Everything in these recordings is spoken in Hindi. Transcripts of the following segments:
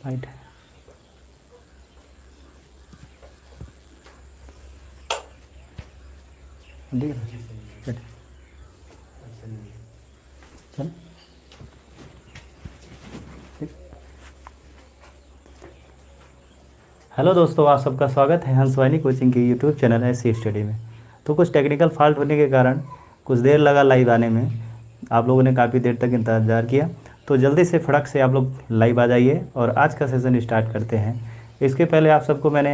हाइट है। देख चल हेलो दोस्तों, आप सबका स्वागत है हंसवानी कोचिंग के यूट्यूब चैनल ऐसी स्टडी में। तो कुछ टेक्निकल फॉल्ट होने के कारण कुछ देर लगा लाइव आने में, आप लोगों ने काफ़ी देर तक इंतज़ार किया। तो जल्दी से फटक से आप लोग लाइव आ जाइए और आज का सेशन स्टार्ट करते हैं। इसके पहले आप सबको मैंने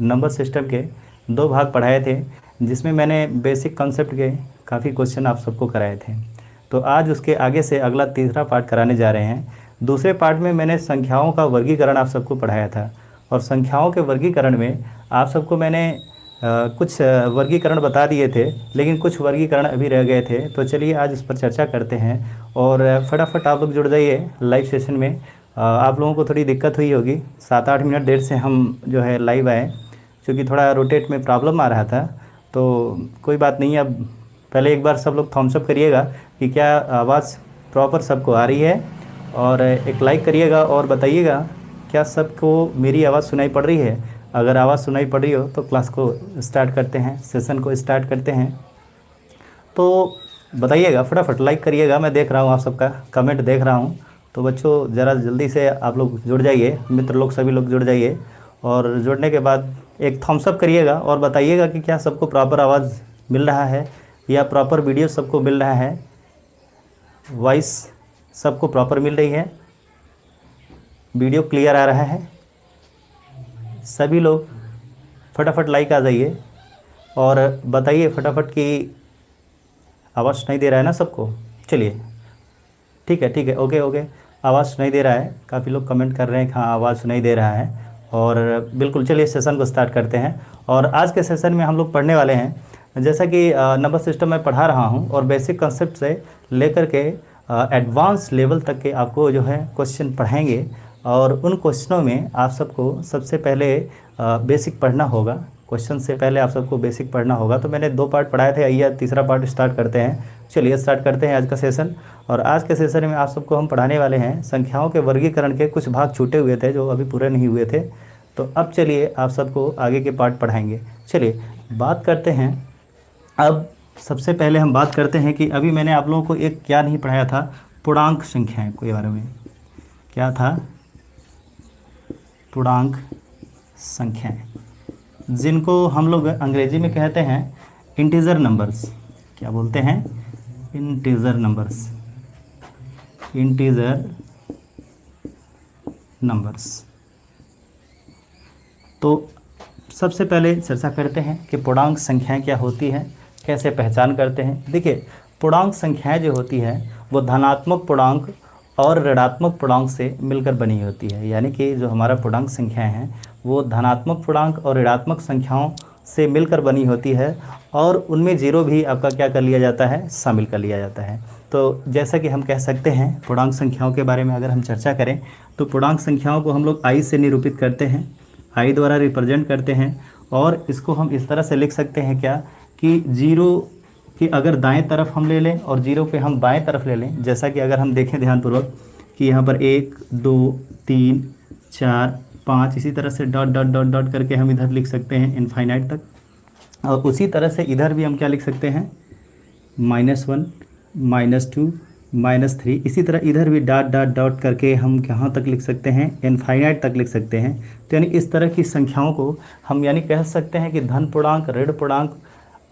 नंबर सिस्टम के 2 भाग पढ़ाए थे, जिसमें मैंने बेसिक कॉन्सेप्ट के काफ़ी क्वेश्चन आप सबको कराए थे। तो आज उसके आगे से अगला तीसरा पार्ट कराने जा रहे हैं। दूसरे पार्ट में मैंने संख्याओं का वर्गीकरण आप सबको पढ़ाया था, और संख्याओं के वर्गीकरण में आप सबको मैंने कुछ वर्गीकरण बता दिए थे, लेकिन कुछ वर्गीकरण अभी रह गए थे। तो चलिए आज उस पर चर्चा करते हैं और फटाफट आप लोग जुड़ जाइए लाइव सेशन में। आप लोगों को थोड़ी दिक्कत हुई होगी, 7-8 मिनट देर से हम जो है लाइव आए, क्योंकि थोड़ा रोटेट में प्रॉब्लम आ रहा था। तो कोई बात नहीं, अब पहले एक बार सब लोग थम्स अप करिएगा कि क्या आवाज़ प्रॉपर सबको आ रही है, और एक लाइक करिएगा और बताइएगा क्या सबको मेरी आवाज़ सुनाई पड़ रही है। अगर आवाज़ सुनाई पड़ रही हो तो क्लास को स्टार्ट करते हैं, सेशन को स्टार्ट करते हैं। तो बताइएगा, फटाफट लाइक करिएगा। मैं देख रहा हूँ आप सबका कमेंट देख रहा हूँ। तो बच्चों ज़रा जल्दी से आप लोग जुड़ जाइए, मित्र लोग सभी लोग जुड़ जाइए, और जुड़ने के बाद एक थम्स अप करिएगा और बताइएगा कि क्या सबको प्रॉपर आवाज़ मिल रहा है या प्रॉपर वीडियो सबको मिल रहा है, वॉइस सबको प्रॉपर मिल रही है, वीडियो क्लियर आ रहा है। सभी लोग फटाफट लाइक आ जाइए और बताइए फटाफट कि आवाज़ सुनाई दे रहा है ना सबको। चलिए ठीक है, ओके, आवाज़ सुनाई दे रहा है। काफ़ी लोग कमेंट कर रहे हैं कि हाँ आवाज़ सुनाई दे रहा है। और बिल्कुल चलिए सेशन को स्टार्ट करते हैं। और आज के सेशन में हम लोग पढ़ने वाले हैं, जैसा कि नंबर सिस्टम में पढ़ा रहा हूँ, और बेसिक कंसेप्ट से लेकर के एडवांस लेवल तक के आपको जो है क्वेश्चन पढ़ाएंगे। और उन क्वेश्चनों में आप सबको सबसे पहले बेसिक पढ़ना होगा। क्वेश्चन से पहले आप सबको बेसिक पढ़ना होगा। तो मैंने 2 पार्ट पढ़ाए थे, आइए तीसरा पार्ट स्टार्ट करते हैं। चलिए स्टार्ट करते हैं आज का सेशन। और आज के सेशन में आप सबको हम पढ़ाने वाले हैं संख्याओं के वर्गीकरण के कुछ भाग छूटे हुए थे जो अभी पूरे नहीं हुए थे। तो अब चलिए आप सबको आगे के पार्ट पढ़ाएंगे। चलिए बात करते हैं। अब सबसे पहले हम बात करते हैं कि अभी मैंने आप लोगों को एक क्या नहीं पढ़ाया था, पूर्णांक संख्याएँ के बारे में। क्या था? पूर्णांक संख्याएं, जिनको हम लोग अंग्रेजी में कहते हैं इंटीजर नंबर्स। क्या बोलते हैं? Integer numbers. Integer numbers. तो सबसे पहले चर्चा करते हैं कि पूर्णांक संख्याएं क्या होती हैं, कैसे पहचान करते हैं। देखिए, पूर्णांक संख्याएं जो होती है वो धनात्मक पूर्णांक और ऋणात्मक पूर्णांक से मिलकर बनी होती है। यानी कि जो हमारा पूर्णांक संख्याएं हैं वो धनात्मक पूर्णांक और ऋणात्मक संख्याओं से मिलकर बनी होती है, और उनमें जीरो भी आपका क्या कर लिया जाता है? शामिल कर लिया जाता है। तो जैसा कि हम कह सकते हैं पूर्णांक संख्याओं के बारे में अगर हम चर्चा करें तो पूर्णांक संख्याओं को हम लोग आई से निरूपित करते हैं, आई द्वारा रिप्रेजेंट करते हैं। और इसको हम इस तरह से लिख सकते हैं क्या कि जीरो कि अगर दाएं तरफ हम ले लें और जीरो पे हम बाएं तरफ ले लें। जैसा कि अगर हम देखें ध्यानपूर्वक कि यहाँ पर 1 2 3 4 5 इसी तरह से डॉट डॉट डॉट डॉट करके हम इधर लिख सकते हैं इनफाइनाइट तक। और उसी तरह से इधर भी हम क्या लिख सकते हैं? -1 -2 -3। इसी तरह इधर भी डॉट डॉट डॉट करके हम कहाँ तक लिख सकते हैं? इनफाइनाइट तक लिख सकते हैं। तो यानी इस तरह की संख्याओं को हम यानी कह सकते हैं कि धन पूर्णांक ऋण पूर्णांक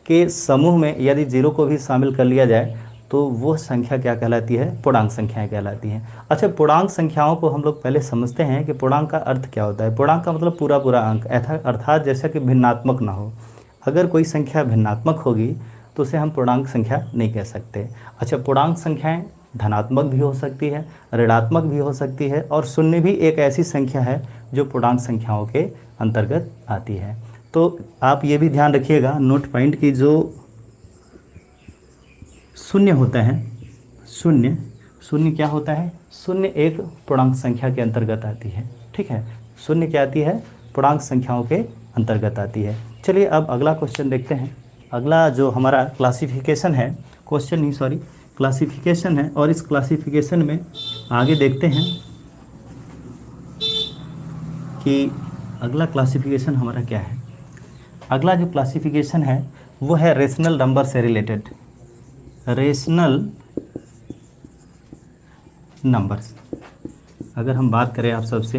के समूह में यदि जीरो को भी शामिल कर लिया जाए तो वो संख्या क्या कहलाती है? पूर्णांक संख्याएं कहलाती हैं। अच्छा, पूर्णांक संख्याओं को हम लोग पहले समझते हैं कि पूर्णांक का अर्थ क्या होता है। पूर्णांक का मतलब पूरा पूरा अंक, अर्थात जैसा कि भिन्नात्मक ना हो। अगर कोई संख्या भिन्नात्मक होगी तो उसे हम पूर्णांक संख्या नहीं कह सकते। अच्छा, पूर्णांक संख्याएं धनात्मक भी हो सकती है, ऋणात्मक भी हो सकती है, और शून्य भी एक ऐसी संख्या है जो पूर्णांक संख्याओं के अंतर्गत आती है। तो आप ये भी ध्यान रखिएगा, नोट पॉइंट की जो शून्य होता है, शून्य क्या होता है? शून्य एक पूर्णांक संख्या के अंतर्गत आती है। ठीक है, शून्य क्या आती है? पूर्णांक संख्याओं के अंतर्गत आती है। चलिए अब अगला क्वेश्चन देखते हैं। अगला जो हमारा क्लासिफिकेशन है, क्लासिफिकेशन है, और इस क्लासिफिकेशन में आगे देखते हैं कि अगला क्लासिफिकेशन हमारा क्या है। अगला जो क्लासिफिकेशन है वो है रेशनल नंबर से रिलेटेड, रेशनल नंबर्स। अगर हम बात करें आप सबसे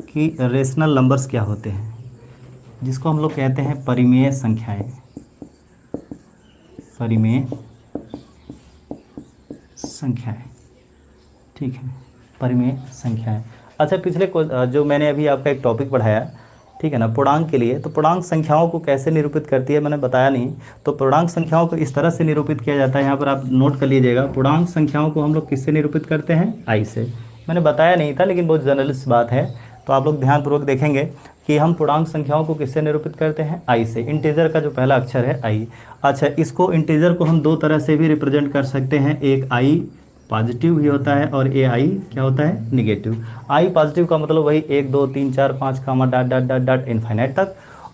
कि रेशनल नंबर्स क्या होते हैं, जिसको हम लोग कहते हैं परिमेय संख्याएं, परिमेय संख्याएं, ठीक है, परिमेय संख्याएं। अच्छा, पिछले को जो मैंने अभी आपका एक टॉपिक पढ़ाया, ठीक है ना, पूर्णांक के लिए, तो पूर्णांक संख्याओं को कैसे निरूपित करती है मैंने बताया नहीं। तो पूर्णांक संख्याओं को इस तरह से निरूपित किया जाता है, यहाँ पर आप नोट कर लीजिएगा। पूर्णांक संख्याओं को हम लोग किससे निरूपित करते हैं, आई से। मैंने बताया नहीं था, लेकिन बहुत जनरल बात है, तो आप लोग ध्यानपूर्वक देखेंगे कि हम पूर्णांक संख्याओं को किससे निरूपित करते हैं, आई से। इंटीजर का जो पहला अक्षर है आई। अच्छा, इसको इंटीजर को हम दो तरह से भी रिप्रेजेंट कर सकते हैं, एक आई पॉजिटिव भी होता है और ए आई क्या होता है, निगेटिव। आई पॉजिटिव का मतलब वही 1 2 3 4 5 comma dot dot dot dot infinite तक,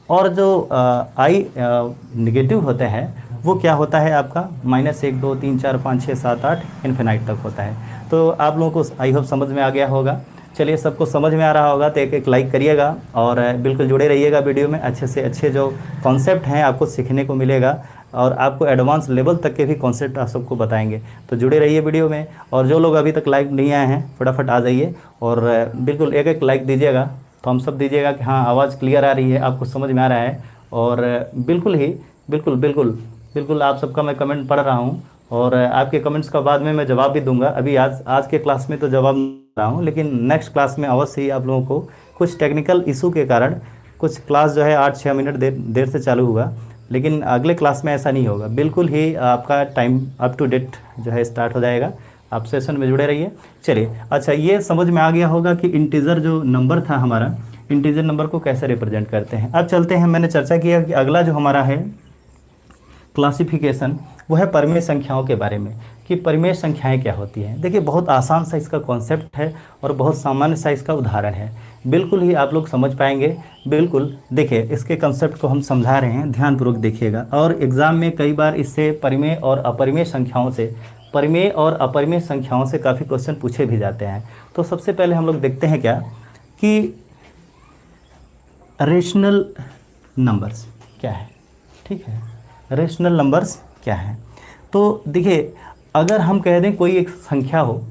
और जो आई निगेटिव होता है वो क्या होता है आपका -1 2 3 4 5 6 7 8 इनफाइनाइट तक होता है। तो आप लोगों को आई होप समझ में आ गया होगा। चलिए, सबको समझ में आ रहा होगा तो एक लाइक करिएगा और बिल्कुल जुड़े रहिएगा वीडियो में। अच्छे से अच्छे जो कॉन्सेप्ट हैं आपको सीखने को मिलेगा, और आपको एडवांस लेवल तक के भी कॉन्सेप्ट आप सबको बताएंगे। तो जुड़े रहिए वीडियो में, और जो लोग अभी तक लाइक नहीं आए हैं फटाफट आ जाइए और बिल्कुल एक एक लाइक दीजिएगा, तो हम सब दीजिएगा कि हाँ आवाज़ क्लियर आ रही है, आपको समझ में आ रहा है। और बिल्कुल ही बिल्कुल बिल्कुल बिल्कुल आप सबका मैं कमेंट पढ़ रहा हूँ, और आपके कमेंट्स का बाद में मैं जवाब भी दूंगा। अभी आज के क्लास में तो जवाब नहीं दे रहा हूँ, लेकिन नेक्स्ट क्लास में अवश्य ही आप लोगों को कुछ टेक्निकल इशू के कारण कुछ क्लास जो है 8-6 मिनट देर से चालू हुआ, लेकिन अगले क्लास में ऐसा नहीं होगा। बिल्कुल ही आपका टाइम अप टू डेट जो है स्टार्ट हो जाएगा। आप सेशन में जुड़े रहिए। चलिए, अच्छा, ये समझ में आ गया होगा कि इंटीजर जो नंबर था हमारा, इंटीजर नंबर को कैसे रिप्रेजेंट करते हैं। अब चलते हैं, मैंने चर्चा किया कि अगला जो हमारा है क्लासिफिकेशन वो है परिमेय संख्याओं के बारे में, कि परिमेय संख्याएं क्या होती हैं। देखिए, बहुत आसान सा इसका कॉन्सेप्ट है और बहुत सामान्य सा इसका उदाहरण है, बिल्कुल ही आप लोग समझ पाएंगे। बिल्कुल देखिए, इसके कंसेप्ट को हम समझा रहे हैं, ध्यानपूर्वक देखिएगा। और एग्ज़ाम में कई बार इससे परिमेय और अपरिमेय संख्याओं से, परिमेय और अपरिमेय संख्याओं से काफ़ी क्वेश्चन पूछे भी जाते हैं। तो सबसे पहले हम लोग देखते हैं क्या कि रेशनल नंबर्स क्या है, ठीक है, रेशनल नंबर्स क्या है। तो देखिए, अगर हम कह दें कोई एक संख्या हो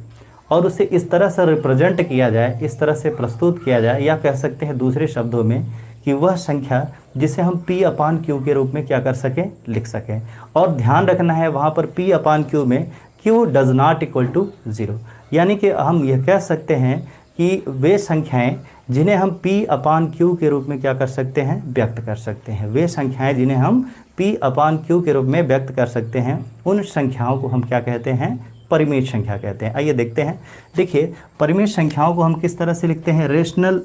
और उसे इस तरह से रिप्रेजेंट किया जाए, इस तरह से प्रस्तुत किया जाए, या कह सकते हैं दूसरे शब्दों में कि वह संख्या जिसे हम P/Q के रूप में क्या कर सकें, लिख सकें। और ध्यान रखना है वहाँ पर P/Q में Q does not equal to 0, यानी कि हम यह कह सकते हैं कि वे संख्याएं जिन्हें हम P/Q के रूप में क्या कर सकते हैं, व्यक्त कर सकते हैं। वे संख्याएं जिन्हें हम P/Q के रूप में व्यक्त कर सकते हैं, उन संख्याओं को हम क्या कहते हैं, परिमेय संख्या कहते हैं। आइए देखते हैं। देखिए, परिमेय संख्याओं को हम किस तरह से लिखते हैं, रेशनल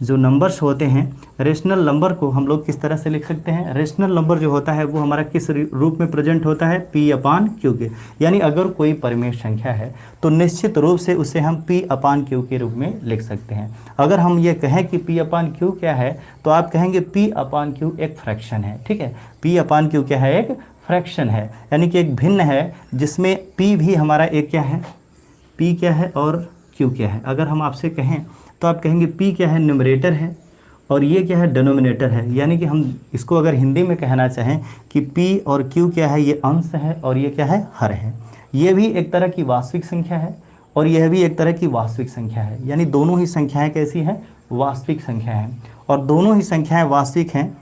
जो नंबर्स होते हैं, रेशनल नंबर को हम लोग किस तरह से लिख सकते हैं। रेशनल नंबर जो होता है वो हमारा किस रूप में प्रेजेंट होता है, P/Q के। यानी अगर कोई परिमेय संख्या है तो निश्चित रूप से उसे हम P/Q के रूप में लिख सकते हैं। अगर हम ये कहें कि P/Q क्या है, तो आप कहेंगे P/Q एक फ्रैक्शन है, ठीक है। P/Q क्या है, एक फ्रैक्शन है, यानी कि एक भिन्न है जिसमें P भी हमारा एक क्या है, P क्या है और Q क्या है। अगर हम आपसे कहें तो आप कहेंगे P क्या है, न्यूमरेटर है, और ये क्या है, डिनोमिनेटर है। यानी कि हम इसको अगर हिंदी में कहना चाहें कि P और Q क्या है, ये अंश है और ये क्या है, हर है। ये भी एक तरह की वास्तविक संख्या है और यह भी एक तरह की वास्तविक संख्या है, यानी दोनों ही संख्याएं कैसी हैं, वास्तविक संख्या हैं, और दोनों ही संख्याएं वास्तविक हैं।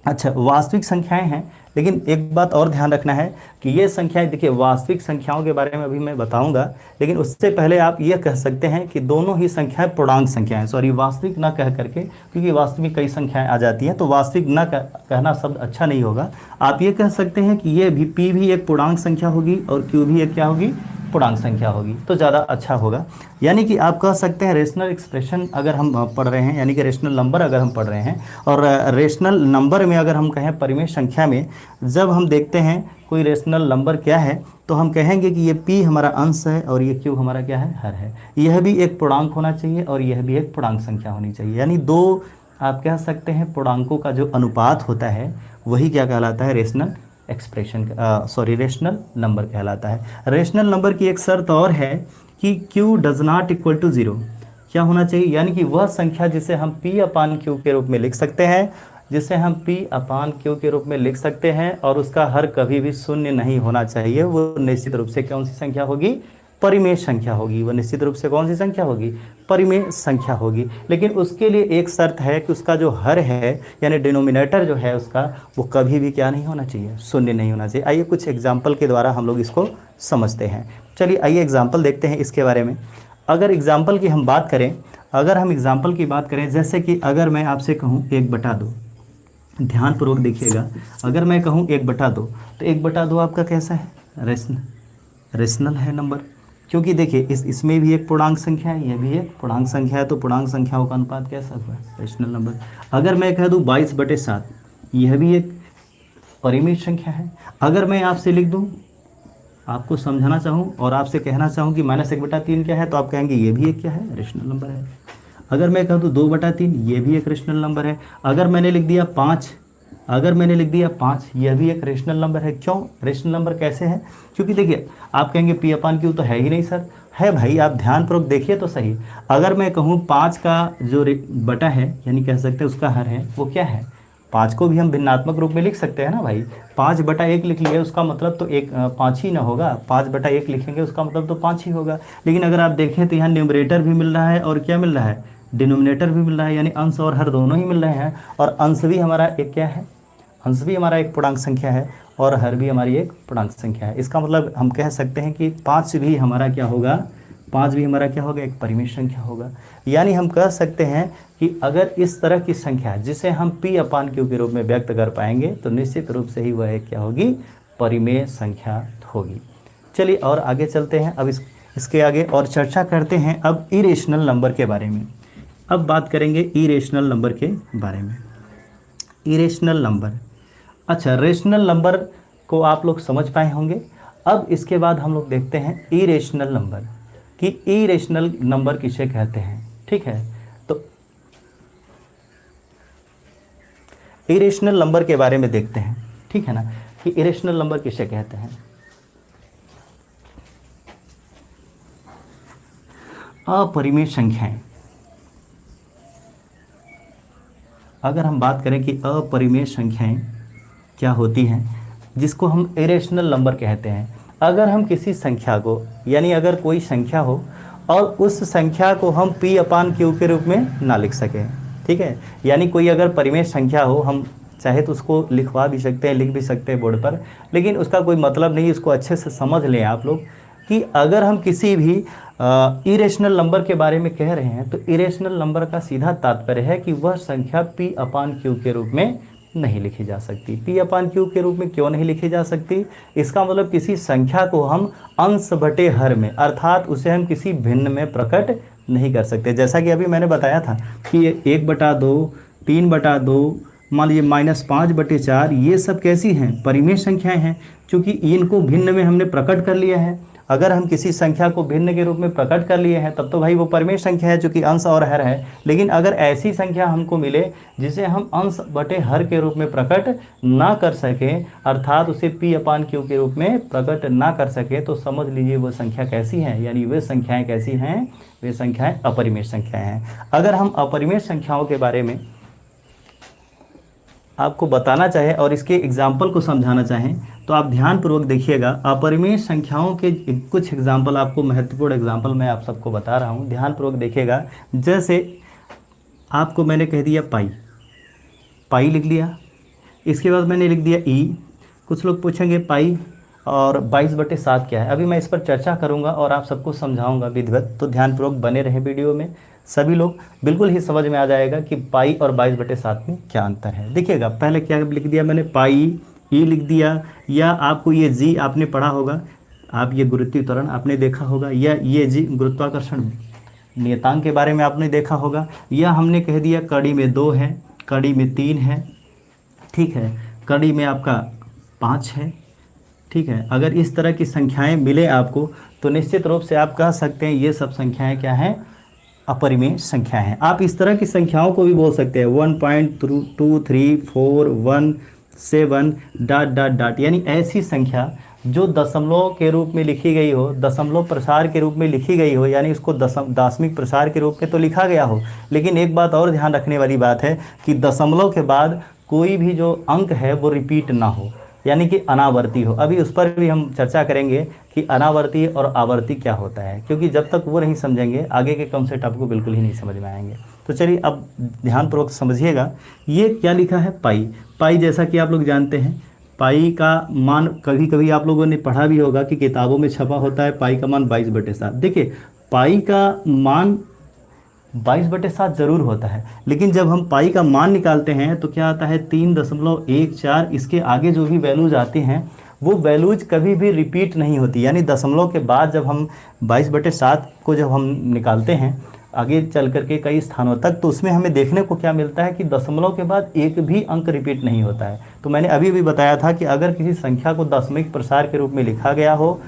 अच्छा, वास्तविक संख्याएं हैं, लेकिन एक बात और ध्यान रखना है कि ये संख्याएं, देखिए वास्तविक संख्याओं के बारे में अभी मैं बताऊंगा, लेकिन उससे पहले आप ये कह सकते हैं कि दोनों ही संख्याएं पूर्णांक संख्याएं, सॉरी वास्तविक ना कह करके, क्योंकि वास्तविक कई संख्याएं आ जाती हैं, तो वास्तविक ना कहना शब्द अच्छा नहीं होगा। आप ये कह सकते हैं कि ये भी P भी एक पूर्णांक संख्या होगी और Q भी एक क्या होगी, पूर्णांक संख्या होगी, तो ज़्यादा अच्छा होगा। यानी कि आप कह सकते हैं रेशनल एक्सप्रेशन अगर हम पढ़ रहे हैं, यानी कि रेशनल नंबर अगर हम पढ़ रहे हैं, और रेशनल नंबर में अगर हम कहें परिमेय संख्या में जब हम देखते हैं कोई रेशनल नंबर क्या है, तो हम कहेंगे कि ये P हमारा अंश है और ये Q हमारा क्या है, हर है। यह भी एक पूर्णांक होना चाहिए और यह भी एक पूर्णांक संख्या होनी चाहिए। यानी दो आप कह सकते हैं पूर्णांकों का जो अनुपात होता है वही क्या कहलाता है, rational expression, sorry rational number कहलाता है। रेशनल नंबर की एक शर्त और है कि Q does not equal to 0। क्या होना चाहिए, यानी कि वह संख्या जिसे हम p अपान q के रूप में लिख सकते हैं, जिसे हम p अपान q के रूप में लिख सकते हैं और उसका हर कभी भी शून्य नहीं होना चाहिए, वो निश्चित रूप से कौन सी संख्या होगी, परिमेय संख्या होगी। वह निश्चित रूप से कौन सी संख्या होगी, परिमेय संख्या होगी। लेकिन उसके लिए एक शर्त है कि उसका जो हर है यानी डिनोमिनेटर जो है उसका, वो कभी भी क्या नहीं होना चाहिए, शून्य नहीं होना चाहिए। आइए कुछ एग्जाम्पल के द्वारा हम लोग इसको समझते हैं। चलिए आइए एग्जाम्पल देखते हैं इसके बारे में। अगर एग्जाम्पल की हम बात करें, अगर हम एग्जाम्पल की बात करें, जैसे कि अगर मैं आपसे कहूँ 1/2, ध्यानपूर्वक देखिएगा, अगर मैं कहूँ 1/2 तो 1/2 आपका कैसा है, रेशनल है नंबर, क्योंकि देखिए इसमें भी एक पूर्णांक संख्या है, यह भी एक पूर्णांक संख्या है, तो पूर्णांक संख्याओं का अनुपात कैसा हुआ, रेशनल नंबर। अगर मैं कह दूँ 22/7, यह भी एक परिमेय संख्या है। अगर मैं आपसे लिख दूँ, आपको समझाना चाहूँ और आपसे कहना चाहूँ कि -1/3 क्या है, तो आप कहेंगे ये भी एक क्या है, रेशनल नंबर है। अगर मैं कहूँ तो 2/3, ये भी एक रेशनल नंबर है। अगर मैंने लिख दिया 5, यह भी एक रेशनल नंबर है। क्यों रेशनल नंबर कैसे है, क्योंकि देखिए आप कहेंगे p अपान q तो है ही नहीं सर, है भाई, आप ध्यानपूर्वक देखिए तो सही। अगर मैं कहूँ 5 का जो बटा है, यानी कह सकते हैं उसका हर है, वो क्या है, 5 को भी हम भिन्नात्मक रूप में लिख सकते हैं ना भाई। 5/1 लिख लिए उसका मतलब तो 5 ही ना होगा, 5/1 लिखेंगे उसका मतलब तो 5 ही होगा। लेकिन अगर आप देखें तो यहाँ न्यूमरेटर भी मिल रहा है और क्या मिल रहा है, डिनोमिनेटर भी मिल रहा है, यानी अंश और हर दोनों ही मिल रहे हैं। और अंश भी हमारा एक क्या है, अंश भी हमारा एक पूर्णांक संख्या है और हर भी हमारी एक पूर्णांक संख्या है। इसका मतलब हम कह सकते हैं कि 5 भी हमारा क्या होगा, 5 भी हमारा क्या होगा, एक परिमेय संख्या होगा। यानी हम कह सकते हैं कि अगर इस तरह की संख्या जिसे हम p अपान q के रूप में व्यक्त कर पाएंगे तो निश्चित रूप से ही वह एक क्या होगी, परिमेय संख्या होगी। चलिए और आगे चलते हैं। अब इसके आगे और चर्चा करते हैं अब इरेशनल नंबर के बारे में। अब बात करेंगे इरेशनल नंबर के बारे में। इरेशनल नंबर, अच्छा रेशनल नंबर को आप लोग समझ पाए होंगे। अब इसके बाद हम लोग देखते हैं इरेशनल नंबर कि इरेशनल नंबर किसे कहते हैं। ठीक है, तो इरेशनल नंबर के बारे में देखते हैं, ठीक है ना, कि इरेशनल नंबर किसे कहते हैं। अपरिमेय संख्याएं, अगर हम बात करें कि अपरिमेय संख्याएं क्या होती हैं, जिसको हम इरेशनल नंबर कहते हैं। अगर हम किसी संख्या को, यानी अगर कोई संख्या हो और उस संख्या को हम p अपान q के रूप में ना लिख सकें, ठीक है, यानी कोई अगर परिमेय संख्या हो, हम चाहे तो उसको लिखवा भी सकते हैं, लिख भी सकते हैं बोर्ड पर, लेकिन उसका कोई मतलब नहीं। इसको अच्छे से समझ लें आप लोग कि अगर हम किसी भी इरेशनल नंबर के बारे में कह रहे हैं तो इरेशनल नंबर का सीधा तात्पर्य है कि वह संख्या p अपान q के रूप में नहीं लिखी जा सकती। p अपान q के रूप में क्यों नहीं लिखी जा सकती, इसका मतलब किसी संख्या को हम अंश बटे हर में, अर्थात उसे हम किसी भिन्न में प्रकट नहीं कर सकते। जैसा कि अभी मैंने बताया था कि 1/2, 3/2, मान लीजिए -5/4, ये सब कैसी हैं, परिमेय संख्याएं हैं, क्योंकि इनको भिन्न में हमने प्रकट कर लिया है। अगर हम किसी संख्या को भिन्न के रूप में प्रकट कर लिए हैं तब तो भाई वो परिमेय संख्या है, जो कि अंश और हर है। लेकिन अगर ऐसी संख्या हमको मिले जिसे हम अंश बटे हर के रूप में प्रकट ना कर सकें, अर्थात उसे p अपान q के रूप में प्रकट ना कर सके, तो समझ लीजिए वो संख्या कैसी है, यानी वे संख्याएं कैसी हैं, वे संख्याएं अपरिमेय संख्याएं हैं। अगर हम अपरिमेय संख्याओं के बारे में आपको बताना चाहें और इसके एग्जाम्पल को समझाना चाहें तो आप ध्यानपूर्वक देखिएगा। अपरिमेय संख्याओं के कुछ एग्जाम्पल, आपको महत्वपूर्ण एग्जाम्पल मैं आप सबको बता रहा हूं, ध्यानपूर्वक देखिएगा। जैसे आपको मैंने कह दिया पाई लिख लिया, इसके बाद मैंने लिख दिया ई। कुछ लोग पूछेंगे पाई और 22/7 क्या है, अभी मैं इस पर चर्चा करूंगा और आप सबको समझाऊंगा विधिवत, तो ध्यानपूर्वक बने रहे वीडियो में। सभी लोग बिल्कुल ही समझ में आ जाएगा कि पाई और 22/7 में क्या अंतर है। देखिएगा, पहले क्या लिख दिया मैंने, पाई, ई लिख दिया, या आपको ये जी आपने पढ़ा होगा, आप ये गुरुत्वीय त्वरण आपने देखा होगा, या ये जी गुरुत्वाकर्षण नियतांक के बारे में आपने देखा होगा, या हमने कह दिया कड़ी में 2 है, कड़ी में 3 है, ठीक है, कड़ी में आपका 5 है, ठीक है। अगर इस तरह की संख्याएं मिले आपको तो निश्चित रूप से आप कह सकते हैं ये सब संख्याएं क्या हैं, अपरिमेय संख्या हैं। आप इस तरह की संख्याओं को भी बोल सकते हैं 1.23417 ... यानी ऐसी संख्या जो दशमलव के रूप में लिखी गई हो, दशमलव प्रसार के रूप में लिखी गई हो, यानी उसको दशमिक प्रसार के रूप में तो लिखा गया हो, लेकिन एक बात और ध्यान रखने वाली बात है कि दशमलव के बाद कोई भी जो अंक है वो रिपीट ना हो, यानी कि अनावर्ती हो। अभी उस पर भी हम चर्चा करेंगे कि अनावर्ती और आवर्ती क्या होता है, क्योंकि जब तक वो नहीं समझेंगे आगे के कॉन्सेप्ट आपको बिल्कुल ही नहीं समझ में आएंगे। तो चलिए अब ध्यानपूर्वक समझिएगा। ये क्या लिखा है, पाई। पाई जैसा कि आप लोग जानते हैं, पाई का मान कभी कभी आप लोगों ने पढ़ा भी होगा कि किताबों में छपा होता है पाई का मान 22/7। देखिए पाई का मान 22/7 ज़रूर होता है, लेकिन जब हम पाई का मान निकालते हैं तो क्या आता है 3.14। इसके आगे जो भी वैल्यूज आती हैं वो वैल्यूज कभी भी रिपीट नहीं होती, यानी दशमलव के बाद जब हम 22/7 को जब हम निकालते हैं आगे चल करके कई स्थानों तक, तो उसमें हमें देखने को क्या मिलता है कि दशमलव के बाद एक भी अंक रिपीट नहीं होता है। तो मैंने अभी भी बताया था कि अगर किसी संख्या को दशमिक प्रसार के रूप में लिखा गया हो